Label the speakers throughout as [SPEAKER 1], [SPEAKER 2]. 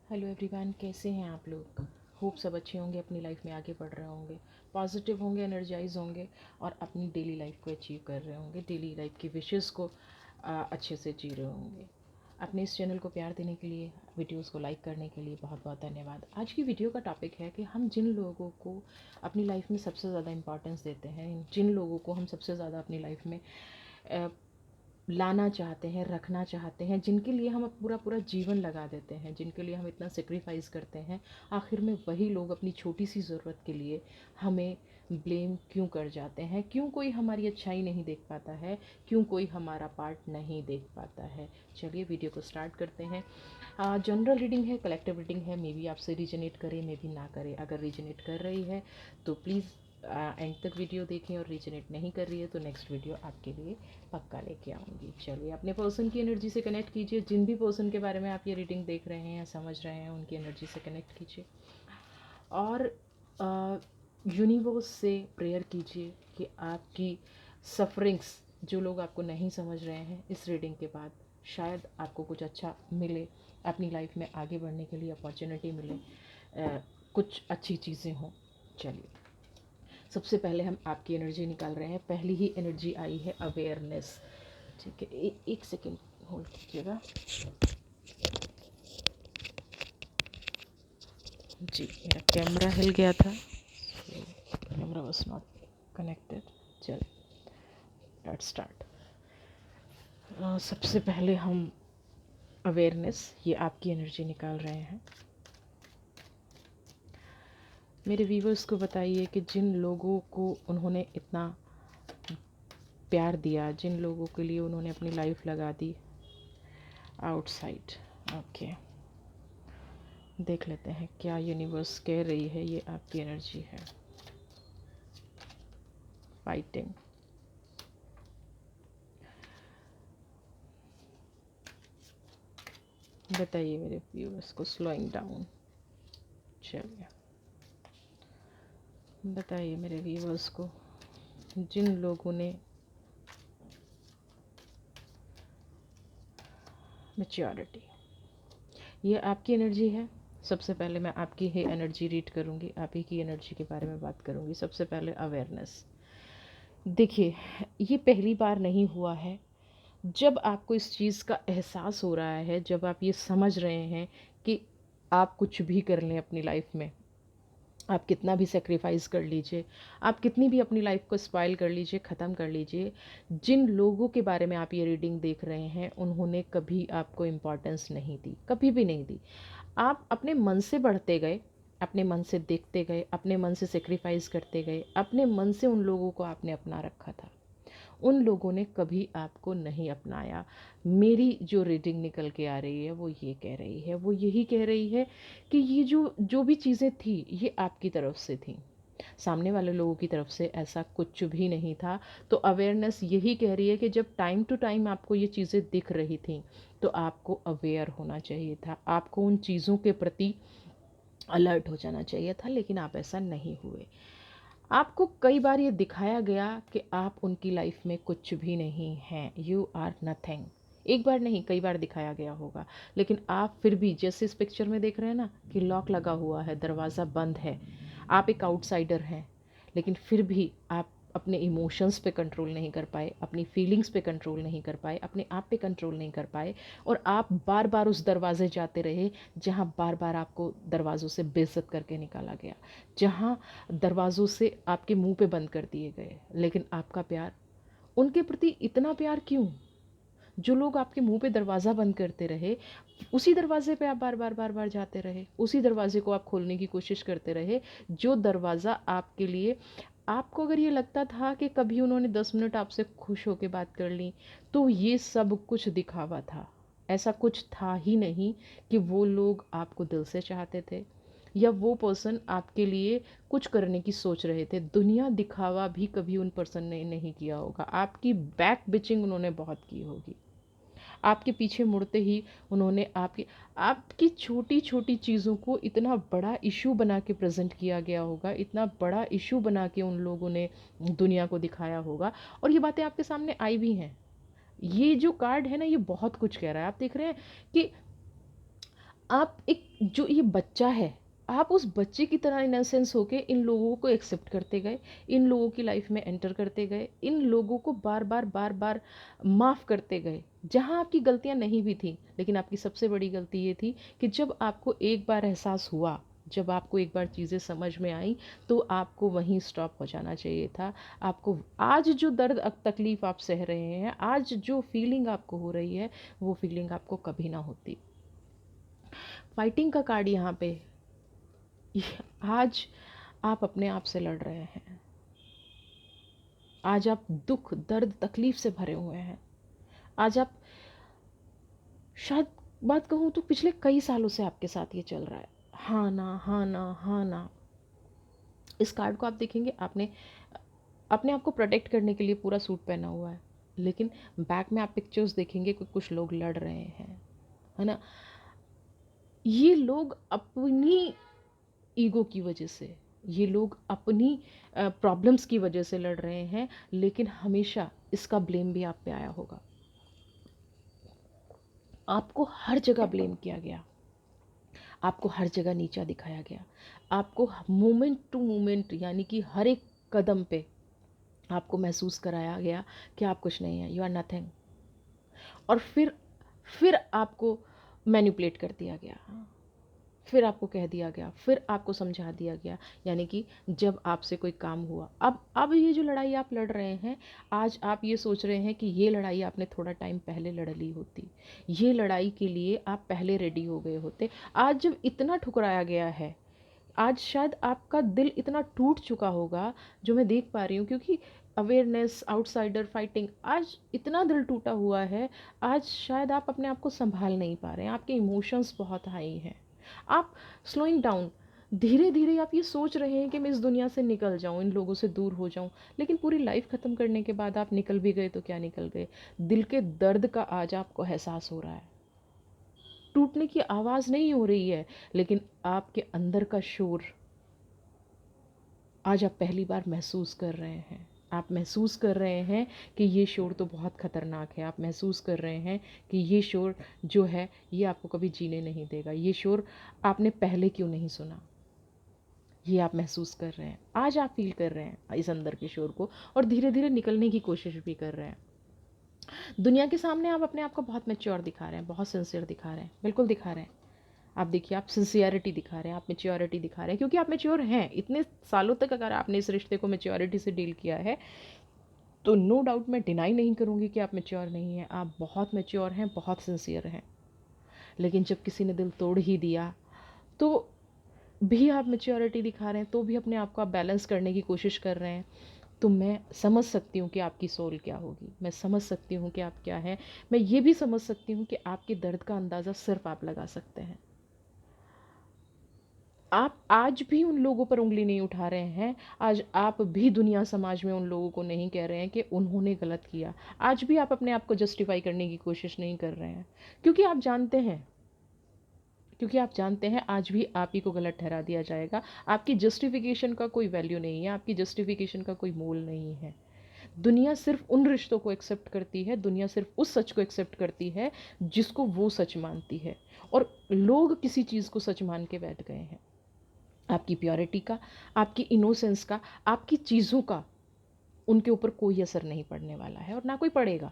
[SPEAKER 1] Hello everyone, कैसे हैं आप लोग। होप सब अच्छे होंगे, अपनी लाइफ में आगे बढ़ रहे होंगे, पॉजिटिव होंगे, एनर्जाइज होंगे और अपनी डेली लाइफ को अचीव कर रहे होंगे, डेली लाइफ की विशेज़ को अच्छे से जी रहे होंगे। अपने इस चैनल को प्यार देने के लिए, वीडियोस को लाइक करने के लिए बहुत बहुत धन्यवाद। आज की वीडियो का टॉपिक है कि हम जिन लोगों को अपनी लाइफ में सबसे ज़्यादा इम्पोर्टेंस देते हैं, जिन लोगों को हम सबसे ज़्यादा अपनी लाइफ में लाना चाहते हैं, रखना चाहते हैं, जिनके लिए हम पूरा पूरा जीवन लगा देते हैं, जिनके लिए हम इतना सेक्रीफाइस करते हैं, आखिर में वही लोग अपनी छोटी सी ज़रूरत के लिए हमें ब्लेम क्यों कर जाते हैं। क्यों कोई हमारी अच्छाई नहीं देख पाता है, क्यों कोई हमारा पार्ट नहीं देख पाता है। चलिए वीडियो को स्टार्ट करते हैं। जनरल रीडिंग है, कलेक्टिव रीडिंग है, मे बी आपसे रीजनेट करे, मे बी ना करे। अगर रीजनेट कर रही है तो प्लीज़ एंड तक वीडियो देखें, और रीजनेट नहीं कर रही है तो नेक्स्ट वीडियो आपके लिए पक्का लेके आऊँगी। चलिए, अपने पर्सन की एनर्जी से कनेक्ट कीजिए। जिन भी पर्सन के बारे में आप ये रीडिंग देख रहे हैं या समझ रहे हैं, उनकी एनर्जी से कनेक्ट कीजिए और यूनिवर्स से प्रेयर कीजिए कि आपकी सफरिंग्स, जो लोग आपको नहीं समझ रहे हैं, इस रीडिंग के बाद शायद आपको कुछ अच्छा मिले, अपनी लाइफ में आगे बढ़ने के लिए अपॉर्चुनिटी मिले, कुछ अच्छी चीज़ें हों। चलिए, सबसे पहले हम आपकी एनर्जी निकाल रहे हैं। पहली ही एनर्जी आई है अवेयरनेस। ठीक है, एक सेकेंड होल्ड कीजिएगा जी। मेरा कैमरा हिल गया था, कैमरा वॉज नॉट कनेक्टेड। चल, लेट्स स्टार्ट। सबसे पहले हम अवेयरनेस, ये आपकी एनर्जी निकाल रहे हैं। मेरे व्यूवर्स को बताइए कि जिन लोगों को उन्होंने इतना प्यार दिया, जिन लोगों के लिए उन्होंने अपनी लाइफ लगा दी, आउटसाइड। ओके, देख लेते हैं क्या यूनिवर्स कह रही है। ये आपकी एनर्जी है, फाइटिंग। बताइए मेरे व्यूवर्स को, स्लोइंग डाउन। चलिए, बताइए मेरे व्यूवर्स को, जिन लोगों ने मैच्योरिटी, ये आपकी एनर्जी है। सबसे पहले मैं आपकी ही एनर्जी रीड करूँगी, आप ही की एनर्जी के बारे में बात करूँगी। सबसे पहले अवेयरनेस। देखिए, ये पहली बार नहीं हुआ है। जब आपको इस चीज़ का एहसास हो रहा है, जब आप ये समझ रहे हैं कि आप कुछ भी कर लें अपनी लाइफ में, आप कितना भी सेक्रीफाइस कर लीजिए, आप कितनी भी अपनी लाइफ को स्पॉइल कर लीजिए, ख़त्म कर लीजिए, जिन लोगों के बारे में आप ये रीडिंग देख रहे हैं, उन्होंने कभी आपको इम्पोर्टेंस नहीं दी, कभी भी नहीं दी। आप अपने मन से बढ़ते गए, अपने मन से देखते गए, अपने मन से सेक्रीफाइस करते गए, अपने मन से उन लोगों को आपने अपना रखा था। उन लोगों ने कभी आपको नहीं अपनाया। मेरी जो रीडिंग निकल के आ रही है वो ये कह रही है, वो यही कह रही है कि ये जो जो भी चीज़ें थी, ये आपकी तरफ से थी, सामने वाले लोगों की तरफ से ऐसा कुछ भी नहीं था। तो अवेयरनेस यही कह रही है कि जब टाइम टू टाइम आपको ये चीज़ें दिख रही थी, तो आपको अवेयर होना चाहिए था, आपको उन चीज़ों के प्रति अलर्ट हो जाना चाहिए था, लेकिन आप ऐसा नहीं हुए। आपको कई बार ये दिखाया गया कि आप उनकी लाइफ में कुछ भी नहीं हैं, यू आर नथिंग। एक बार नहीं, कई बार दिखाया गया होगा, लेकिन आप फिर भी, जैसे इस पिक्चर में देख रहे हैं ना कि लॉक लगा हुआ है, दरवाज़ा बंद है, आप एक आउटसाइडर हैं, लेकिन फिर भी आप अपने इमोशंस पे कंट्रोल नहीं कर पाए, अपनी फीलिंग्स पे कंट्रोल नहीं कर पाए, अपने आप पे कंट्रोल नहीं कर पाए, और आप बार बार उस दरवाजे जाते रहे जहाँ बार बार आपको दरवाज़ों से बेइज्जत करके निकाला गया, जहाँ दरवाज़ों से आपके मुंह पे बंद कर दिए गए। लेकिन आपका प्यार, उनके प्रति इतना प्यार क्यों? जो लोग आपके मुंह पे दरवाज़ा बंद करते रहे, उसी दरवाजे पे आप बार बार बार बार जाते रहे, उसी दरवाजे को आप खोलने की कोशिश करते रहे। जो दरवाज़ा आपके लिए, आपको अगर ये लगता था कि कभी उन्होंने 10 मिनट आपसे खुश होकर बात कर ली, तो ये सब कुछ दिखावा था। ऐसा कुछ था ही नहीं कि वो लोग आपको दिल से चाहते थे, या वो पर्सन आपके लिए कुछ करने की सोच रहे थे। दुनिया दिखावा भी कभी उन पर्सन ने नहीं किया होगा, आपकी बैक बिचिंग उन्होंने बहुत की होगी। आपके पीछे मुड़ते ही उन्होंने आपकी आपकी छोटी छोटी चीज़ों को इतना बड़ा इशू बना के प्रेजेंट किया गया होगा, इतना बड़ा इशू बना के उन लोगों ने दुनिया को दिखाया होगा, और ये बातें आपके सामने आई भी हैं। ये जो कार्ड है ना, ये बहुत कुछ कह रहा है। आप देख रहे हैं कि आप एक जो ये बच्चा है, आप उस बच्चे की तरह इनोसेंस होके इन लोगों को एक्सेप्ट करते गए, इन लोगों की लाइफ में एंटर करते गए, इन लोगों को बार बार बार बार माफ़ करते गए, जहाँ आपकी गलतियाँ नहीं भी थी। लेकिन आपकी सबसे बड़ी गलती ये थी कि जब आपको एक बार एहसास हुआ, जब आपको एक बार चीज़ें समझ में आई, तो आपको वहीं स्टॉप हो जाना चाहिए था। आपको आज जो दर्द तकलीफ़ आप सह रहे हैं, आज जो फीलिंग आपको हो रही है, वो फीलिंग आपको कभी ना होती। फाइटिंग का कार्ड यहाँ पे, आज आप अपने आप से लड़ रहे हैं। आज आप दुख दर्द तकलीफ से भरे हुए हैं। आज आप, शायद बात कहूँ तो पिछले कई सालों से आपके साथ ये चल रहा है, हाँ ना हाँ ना हाँ ना। इस कार्ड को आप देखेंगे, आपने अपने आप को प्रोटेक्ट करने के लिए पूरा सूट पहना हुआ है, लेकिन बैक में आप पिक्चर्स देखेंगे कि कुछ लोग लड़ रहे हैं, है ना। ये लोग अपनी ईगो की वजह से, ये लोग अपनी प्रॉब्लम्स की वजह से लड़ रहे हैं, लेकिन हमेशा इसका ब्लेम भी आप पे आया होगा। आपको हर जगह ब्लेम किया गया, आपको हर जगह नीचा दिखाया गया, आपको मोमेंट टू मोमेंट यानी कि हर एक कदम पे आपको महसूस कराया गया कि आप कुछ नहीं हैं, यू आर नथिंग। और फिर आपको मैनिपुलेट कर दिया गया, फिर आपको कह दिया गया, फिर आपको समझा दिया गया। यानी कि जब आपसे कोई काम हुआ, अब ये जो लड़ाई आप लड़ रहे हैं, आज आप ये सोच रहे हैं कि ये लड़ाई आपने थोड़ा टाइम पहले लड़ ली होती, ये लड़ाई के लिए आप पहले रेडी हो गए होते। आज जब इतना ठुकराया गया है, आज शायद आपका दिल इतना टूट चुका होगा, जो मैं देख पा रही हूँ, क्योंकि अवेयरनेस, आउटसाइडर फाइटिंग, आज इतना दिल टूटा हुआ है। आज शायद आप अपने आप को संभाल नहीं पा रहे हैं, आपके इमोशंस बहुत हाई हैं, आप स्लोइंग डाउन। धीरे धीरे आप ये सोच रहे हैं कि मैं इस दुनिया से निकल जाऊं, इन लोगों से दूर हो जाऊं, लेकिन पूरी लाइफ ख़त्म करने के बाद आप निकल भी गए तो क्या निकल गए। दिल के दर्द का आज आपको एहसास हो रहा है, टूटने की आवाज़ नहीं हो रही है, लेकिन आपके अंदर का शोर आज आप पहली बार महसूस कर रहे हैं। आप महसूस कर रहे हैं कि ये शोर तो बहुत ख़तरनाक है। आप महसूस कर रहे हैं कि ये शोर जो है, ये आपको कभी जीने नहीं देगा। ये शोर आपने पहले क्यों नहीं सुना, ये आप महसूस कर रहे हैं। आज आप फील कर रहे हैं इस अंदर के शोर को, और धीरे धीरे निकलने की कोशिश भी कर रहे हैं। दुनिया के सामने आप अपने आप को बहुत मैच्योर दिखा रहे हैं, बहुत सिंसियर दिखा रहे हैं, बिल्कुल दिखा रहे हैं। आप देखिए, आप सिंसियरिटी दिखा रहे हैं, आप मैच्योरिटी दिखा रहे हैं, क्योंकि आप मैच्योर हैं। इतने सालों तक अगर आपने इस रिश्ते को मैच्योरिटी से डील किया है, तो नो डाउट मैं डिनाई नहीं करूँगी कि आप मैच्योर नहीं हैं। आप बहुत मैच्योर हैं, बहुत सिंसियर हैं। लेकिन जब किसी ने दिल तोड़ ही दिया, तो भी आप मैच्योरिटी दिखा रहे हैं, तो भी अपने आप को आप बैलेंस करने की कोशिश कर रहे हैं। तो मैं समझ सकती हूँ कि आपकी सोल क्या होगी, मैं समझ सकती हूँ कि आप क्या हैं। मैं ये भी समझ सकती हूँ कि आपके दर्द का अंदाज़ा सिर्फ आप लगा सकते हैं। आप आज भी उन लोगों पर उंगली नहीं उठा रहे हैं। आज आप भी दुनिया समाज में उन लोगों को नहीं कह रहे हैं कि उन्होंने गलत किया। आज भी आप अपने आप को जस्टिफाई करने की कोशिश नहीं कर रहे हैं, क्योंकि आप जानते हैं, क्योंकि आप जानते हैं आज भी आप ही को गलत ठहरा दिया जाएगा। आपकी जस्टिफिकेशन का कोई वैल्यू नहीं है, आपकी जस्टिफिकेशन का कोई मोल नहीं है। दुनिया सिर्फ उन रिश्तों को एक्सेप्ट करती है, दुनिया सिर्फ उस सच को एक्सेप्ट करती है जिसको वो सच मानती है। और लोग किसी चीज़ को सच मान के बैठ गए हैं। आपकी प्योरिटी का, आपकी इनोसेंस का, आपकी चीज़ों का उनके ऊपर कोई असर नहीं पड़ने वाला है, और ना कोई पड़ेगा।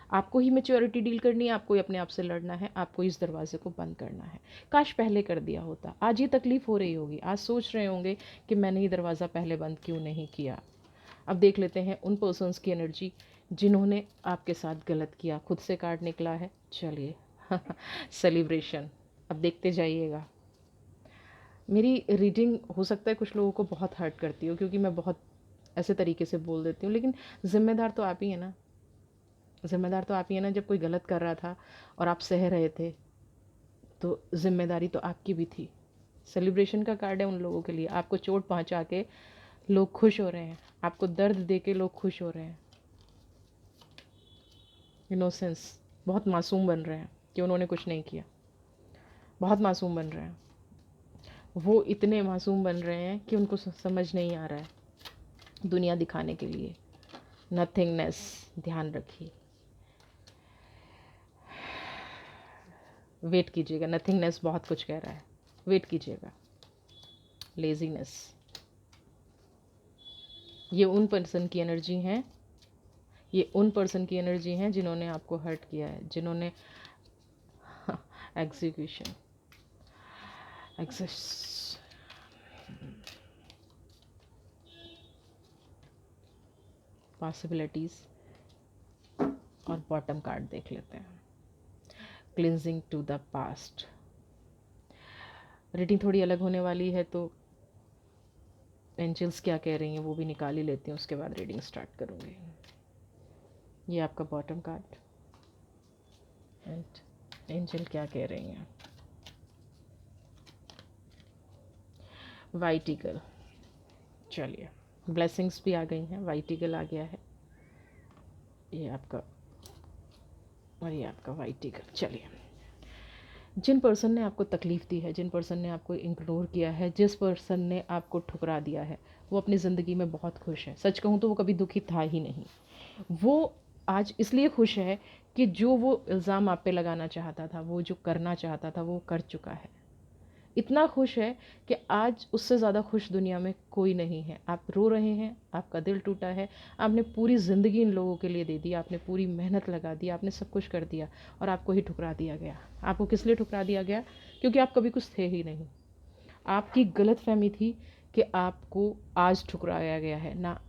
[SPEAKER 1] आपको ही मैच्योरिटी डील करनी है, आपको ही अपने आप से लड़ना है, आपको इस दरवाजे को बंद करना है। काश पहले कर दिया होता। आज ये तकलीफ़ हो रही होगी, आज सोच रहे होंगे कि मैंने ये दरवाज़ा पहले बंद क्यों नहीं किया। अब देख लेते हैं उन पर्सन्स की एनर्जी जिन्होंने आपके साथ गलत किया। खुद से कार्ड निकला है, चलिए सेलिब्रेशन। अब देखते जाइएगा। मेरी रीडिंग हो सकता है कुछ लोगों को बहुत हर्ट करती हो, क्योंकि मैं बहुत ऐसे तरीके से बोल देती हूँ, लेकिन ज़िम्मेदार तो आप ही हैं ना। ज़िम्मेदार तो आप ही हैं ना। जब कोई गलत कर रहा था और आप सह रहे थे, तो ज़िम्मेदारी तो आपकी भी थी। सेलिब्रेशन का कार्ड है उन लोगों के लिए। आपको चोट पहुंचा के लोग खुश हो रहे हैं, आपको दर्द दे के लोग खुश हो रहे हैं। इनोसेंस, बहुत मासूम बन रहे हैं कि उन्होंने कुछ नहीं किया, बहुत मासूम बन रहे हैं। वो इतने मासूम बन रहे हैं कि उनको समझ नहीं आ रहा है दुनिया दिखाने के लिए। नथिंगनेस, ध्यान रखिए, वेट कीजिएगा। नथिंगनेस बहुत कुछ कह रहा है। वेट कीजिएगा। लेजीनेस, ये उन पर्सन की एनर्जी है, ये उन पर्सन की एनर्जी है जिन्होंने आपको हर्ट किया है, जिन्होंने एग्जीक्यूशन, एग्जिस्ट, पॉसिबिलिटीज। और बॉटम कार्ड देख लेते हैं, cleansing to the past. Reading थोड़ी अलग होने वाली है, तो एंजल्स क्या कह रही हैं वो भी निकाल ही लेती हूँ, उसके बाद रीडिंग स्टार्ट करूँगी। ये आपका बॉटम कार्ड, एंड एंजल क्या कह रही हैं। वाइट ईगल, चलिए ब्लेसिंग्स भी आ गई हैं, वाइट ईगल आ गया है, ये आपका और ये आपका वाइट ईगल। चलिए, जिन पर्सन ने आपको तकलीफ़ दी है, जिन पर्सन ने आपको इग्नोर किया है, जिस पर्सन ने आपको ठुकरा दिया है, वो अपनी ज़िंदगी में बहुत खुश है। सच कहूँ तो वो कभी दुखी था ही नहीं। वो आज इसलिए खुश है कि जो वो इल्ज़ाम आप पे लगाना चाहता था, वो जो करना चाहता था, वो कर चुका है। इतना खुश है कि आज उससे ज़्यादा खुश दुनिया में कोई नहीं है। आप रो रहे हैं, आपका दिल टूटा है, आपने पूरी ज़िंदगी इन लोगों के लिए दे दी, आपने पूरी मेहनत लगा दी, आपने सब कुछ कर दिया और आपको ही ठुकरा दिया गया। आपको किस लिए ठुकरा दिया गया? क्योंकि आप कभी कुछ थे ही नहीं। आपकी गलतफहमी थी कि आपको आज ठुकराया गया है ना,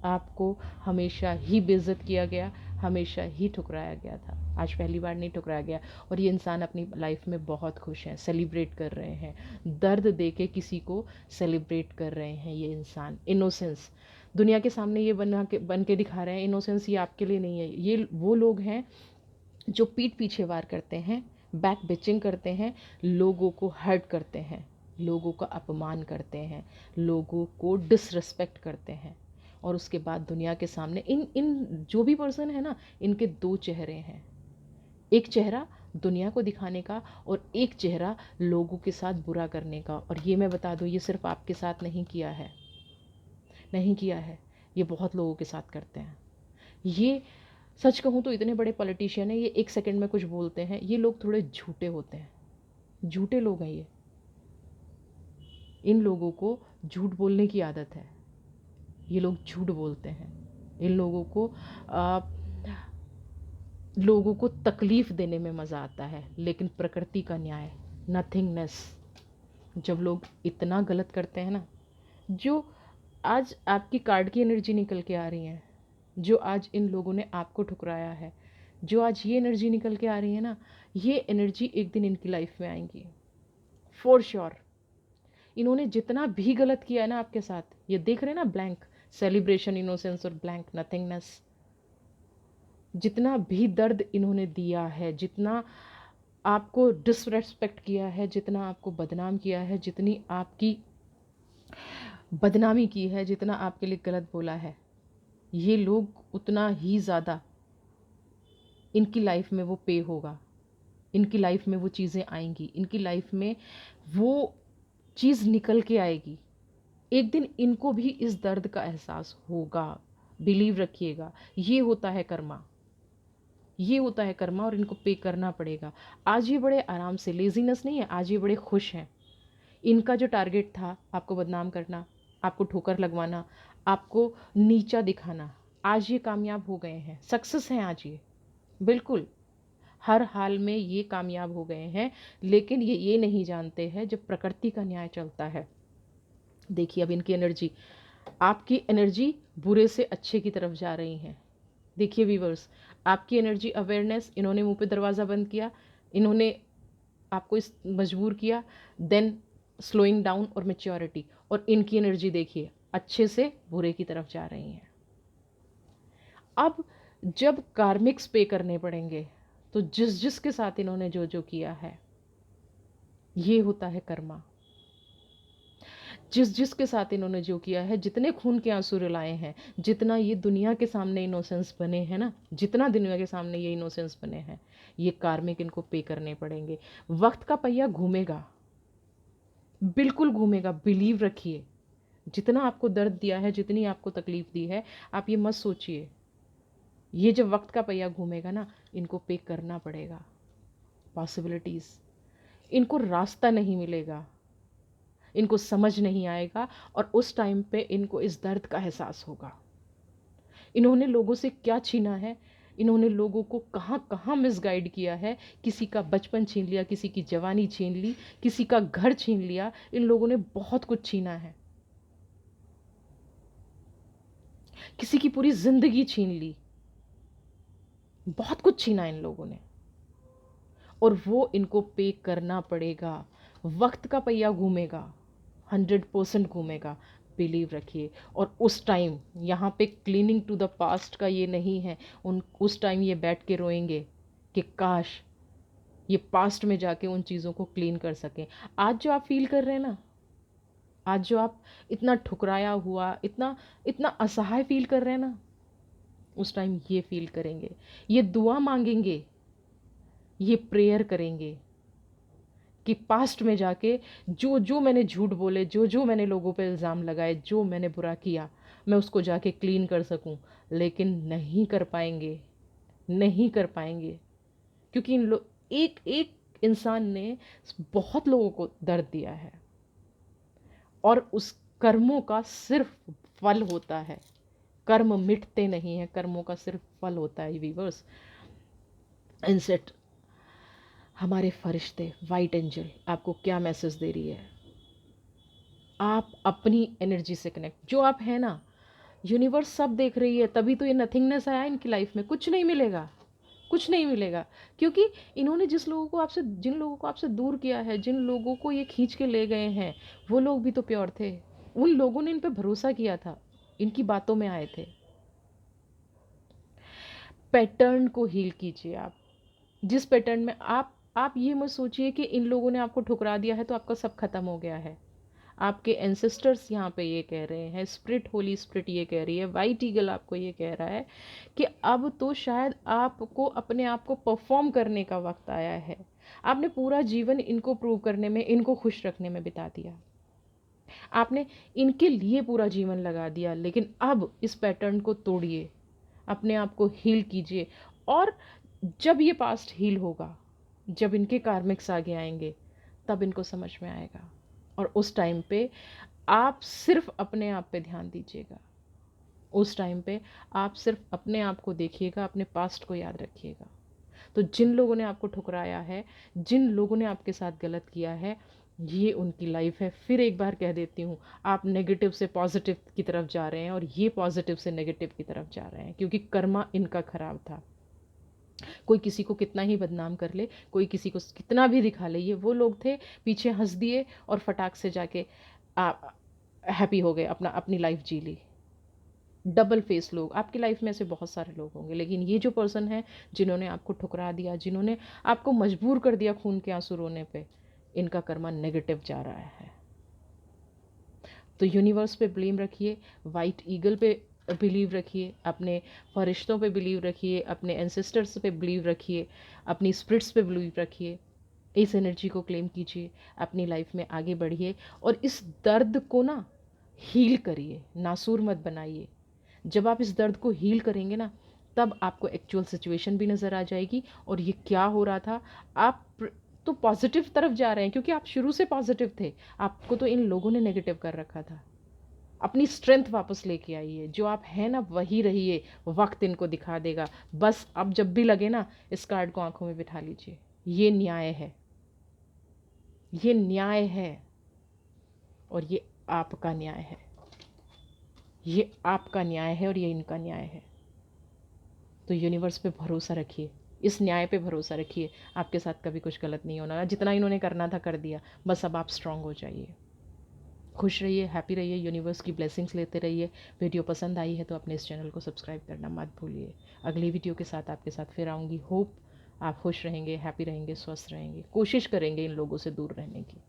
[SPEAKER 1] आपको हमेशा ही बेइज्जत किया गया, हमेशा ही ठुकराया गया था। आज पहली बार नहीं ठुकराया गया। और ये इंसान अपनी लाइफ में बहुत खुश हैं, सेलिब्रेट कर रहे हैं, दर्द दे के किसी को सेलिब्रेट कर रहे हैं। ये इंसान इनोसेंस दुनिया के सामने ये बन के दिखा रहे हैं। इनोसेंस ये आपके लिए नहीं है। ये वो लोग हैं जो पीठ पीछे वार करते हैं, बैक बिचिंग करते हैं, लोगों को हर्ट करते हैं, लोगों का अपमान करते हैं, लोगों को डिसरिस्पेक्ट करते हैं। और उसके बाद दुनिया के सामने इन इन जो भी पर्सन है ना, इनके दो चेहरे हैं। एक चेहरा दुनिया को दिखाने का और एक चेहरा लोगों के साथ बुरा करने का। और ये मैं बता दूँ, ये सिर्फ आपके साथ नहीं किया है, नहीं किया है, ये बहुत लोगों के साथ करते हैं। ये सच कहूँ तो इतने बड़े पॉलिटिशियन हैं, ये एक सेकंड में कुछ बोलते हैं। ये लोग थोड़े झूठे होते हैं, झूठे लोग हैं ये। इन लोगों को झूठ बोलने की आदत है, ये लोग झूठ बोलते हैं। इन लोगों को तकलीफ़ देने में मज़ा आता है, लेकिन प्रकृति का न्याय, नथिंगनेस, जब लोग इतना गलत करते हैं ना, जो आज आपकी कार्ड की एनर्जी निकल के आ रही है, जो आज इन लोगों ने आपको ठुकराया है, जो आज ये एनर्जी निकल के आ रही है ना, ये एनर्जी एक दिन इनकी लाइफ में आएंगी फॉर श्योर। इन्होंने जितना भी गलत किया है ना आपके साथ, ये देख रहे हैं ना, ब्लैंक सेलिब्रेशन, इनोसेंस और ब्लैंक नथिंगनेस, जितना भी दर्द इन्होंने दिया है, जितना आपको डिसरेस्पेक्ट किया है, जितना आपको बदनाम किया है, जितनी आपकी बदनामी की है, जितना आपके लिए गलत बोला है, ये लोग उतना ही ज़्यादा इनकी लाइफ में वो पे होगा, इनकी लाइफ में वो चीज़ें आएंगी, इनकी लाइफ में वो चीज़ निकल के आएगी। एक दिन इनको भी इस दर्द का एहसास होगा, बिलीव रखिएगा। ये होता है कर्मा, ये होता है कर्मा, और इनको पे करना पड़ेगा। आज ये बड़े आराम से, लेजीनेस नहीं है, आज ये बड़े खुश हैं। इनका जो टारगेट था आपको बदनाम करना, आपको ठोकर लगवाना, आपको नीचा दिखाना, आज ये कामयाब हो गए हैं, सक्सेस हैं आज ये, बिल्कुल हर हाल में ये कामयाब हो गए हैं। लेकिन ये नहीं जानते हैं जब प्रकृति का न्याय चलता है। देखिए अब इनकी एनर्जी, आपकी एनर्जी बुरे से अच्छे की तरफ जा रही है। देखिए व्यूवर्स, आपकी एनर्जी अवेयरनेस, इन्होंने मुंह पे दरवाज़ा बंद किया, इन्होंने आपको इस मजबूर किया, देन स्लोइंग डाउन और मैच्योरिटी। और इनकी एनर्जी देखिए अच्छे से बुरे की तरफ जा रही हैं। अब जब कार्मिक्स पे करने पड़ेंगे, तो जिस जिसके साथ इन्होंने जो जो किया है, ये होता है कर्मा। जिस जिसके साथ इन्होंने जो किया है, जितने खून के आंसू रुलाए हैं, जितना ये दुनिया के सामने इनोसेंस बने हैं ना, जितना दुनिया के सामने ये इनोसेंस बने हैं, ये कार्मिक इनको पे करने पड़ेंगे। वक्त का पहिया घूमेगा, बिल्कुल घूमेगा, बिलीव रखिए। जितना आपको दर्द दिया है, जितनी आपको तकलीफ़ दी है, आप ये मत सोचिए, ये जब वक्त का पहिया घूमेगा ना, इनको पे करना पड़ेगा। पॉसिबिलिटीज़, इनको रास्ता नहीं मिलेगा, इनको समझ नहीं आएगा, और उस टाइम पे इनको इस दर्द का एहसास होगा। इन्होंने लोगों से क्या छीना है, इन्होंने लोगों को कहाँ कहाँ मिसगाइड किया है, किसी का बचपन छीन लिया, किसी की जवानी छीन ली, किसी का घर छीन लिया, इन लोगों ने बहुत कुछ छीना है, किसी की पूरी जिंदगी छीन ली, बहुत कुछ छीना इन लोगों ने, और वो इनको पे करना पड़ेगा। वक्त का पहिया घूमेगा, 100% घूमेगा, बिलीव रखिए। और उस टाइम यहाँ पे क्लीनिंग टू द पास्ट का ये नहीं है, उस टाइम ये बैठ के रोएंगे कि काश ये पास्ट में जाके उन चीज़ों को क्लीन कर सकें। आज जो आप फील कर रहे हैं ना, आज जो आप इतना ठुकराया हुआ, इतना इतना असहाय फील कर रहे हैं ना, उस टाइम ये फील करेंगे, ये दुआ मांगेंगे, ये प्रेयर करेंगे कि पास्ट में जाके जो जो मैंने झूठ बोले, जो जो मैंने लोगों पे इल्ज़ाम लगाए, जो मैंने बुरा किया, मैं उसको जाके क्लीन कर सकूं। लेकिन नहीं कर पाएंगे, नहीं कर पाएंगे, क्योंकि एक एक इंसान ने बहुत लोगों को दर्द दिया है, और उस कर्मों का सिर्फ फल होता है। कर्म मिटते नहीं हैं, कर्मों का सिर्फ फल होता है वीवर्स। इनसेट हमारे फरिश्ते वाइट एंजल आपको क्या मैसेज दे रही है? आप अपनी एनर्जी से कनेक्ट, जो आप हैं ना, यूनिवर्स सब देख रही है, तभी तो ये नथिंगनेस आया इनकी लाइफ में। कुछ नहीं मिलेगा, कुछ नहीं मिलेगा, क्योंकि इन्होंने जिन लोगों को आपसे दूर किया है, जिन लोगों को ये खींच के ले गए हैं, वो लोग भी तो प्योर थे। उन लोगों ने इन पे भरोसा किया था, इनकी बातों में आए थे। पैटर्न को हील कीजिए आप। जिस पैटर्न में आप ये मत सोचिए कि इन लोगों ने आपको ठुकरा दिया है तो आपका सब खत्म हो गया है। आपके एंसेस्टर्स यहाँ पे ये कह रहे हैं, स्पिरिट, होली स्पिरिट ये कह रही है, वाइट ईगल आपको ये कह रहा है कि अब तो शायद आपको अपने आप को परफॉर्म करने का वक्त आया है। आपने पूरा जीवन इनको प्रूव करने में, इनको खुश रखने में बिता दिया, आपने इनके लिए पूरा जीवन लगा दिया। लेकिन अब इस पैटर्न को तोड़िए, अपने आप को हील कीजिए, और जब ये पास्ट हील होगा, जब इनके कार्मिक्स आगे आएंगे, तब इनको समझ में आएगा। और उस टाइम पे आप सिर्फ अपने आप पे ध्यान दीजिएगा, उस टाइम पे आप सिर्फ अपने आप को देखिएगा, अपने पास्ट को याद रखिएगा। तो जिन लोगों ने आपको ठुकराया है, जिन लोगों ने आपके साथ गलत किया है, ये उनकी लाइफ है। फिर एक बार कह देती हूँ, आप नेगेटिव से पॉजिटिव की तरफ जा रहे हैं, और ये पॉजिटिव से नेगेटिव की तरफ जा रहे हैं, क्योंकि कर्मा इनका खराब था। कोई किसी को कितना ही बदनाम कर ले, कोई किसी को कितना भी दिखा ले, ये वो लोग थे, पीछे हंस दिए और फटाक से जाके हैप्पी हो गए, अपनी लाइफ जी ली। डबल फेस लोग आपकी लाइफ में ऐसे बहुत सारे लोग होंगे, लेकिन ये जो पर्सन है जिन्होंने आपको ठुकरा दिया, जिन्होंने आपको मजबूर कर दिया खून के आंसू रोने पे, इनका कर्मा नेगेटिव जा रहा है। तो यूनिवर्स पे ब्लेम रखिए, वाइट ईगल पे बिलीव रखिए, अपने फरिश्तों पे बिलीव रखिए, अपने एंसेस्टर्स पे बिलीव रखिए, अपनी स्पिरिट्स पे बिलीव रखिए। इस एनर्जी को क्लेम कीजिए, अपनी लाइफ में आगे बढ़िए, और इस दर्द को ना हील करिए, नासूर मत बनाइए। जब आप इस दर्द को हील करेंगे ना, तब आपको एक्चुअल सिचुएशन भी नज़र आ जाएगी, और ये क्या हो रहा था। आप तो पॉजिटिव तरफ जा रहे हैं, क्योंकि आप शुरू से पॉजिटिव थे, आपको तो इन लोगों ने नेगेटिव कर रखा था। अपनी स्ट्रेंथ वापस लेके आइए, जो आप हैं ना वही रहिए, वक्त इनको दिखा देगा। बस अब जब भी लगे ना, इस कार्ड को आंखों में बिठा लीजिए। ये न्याय है, ये न्याय है, और ये आपका न्याय है, ये आपका न्याय है, और ये इनका न्याय है। तो यूनिवर्स पे भरोसा रखिए, इस न्याय पे भरोसा रखिए, आपके साथ कभी कुछ गलत नहीं होना। जितना इन्होंने करना था कर दिया, बस अब आप स्ट्रांग हो जाइए, खुश रहिए, हैप्पी रहिए, यूनिवर्स की ब्लेसिंग्स लेते रहिए। वीडियो पसंद आई है तो अपने इस चैनल को सब्सक्राइब करना मत भूलिए। अगली वीडियो के साथ आपके साथ फिर आऊँगी। होप आप खुश रहेंगे, हैप्पी रहेंगे, स्वस्थ रहेंगे, कोशिश करेंगे इन लोगों से दूर रहने की।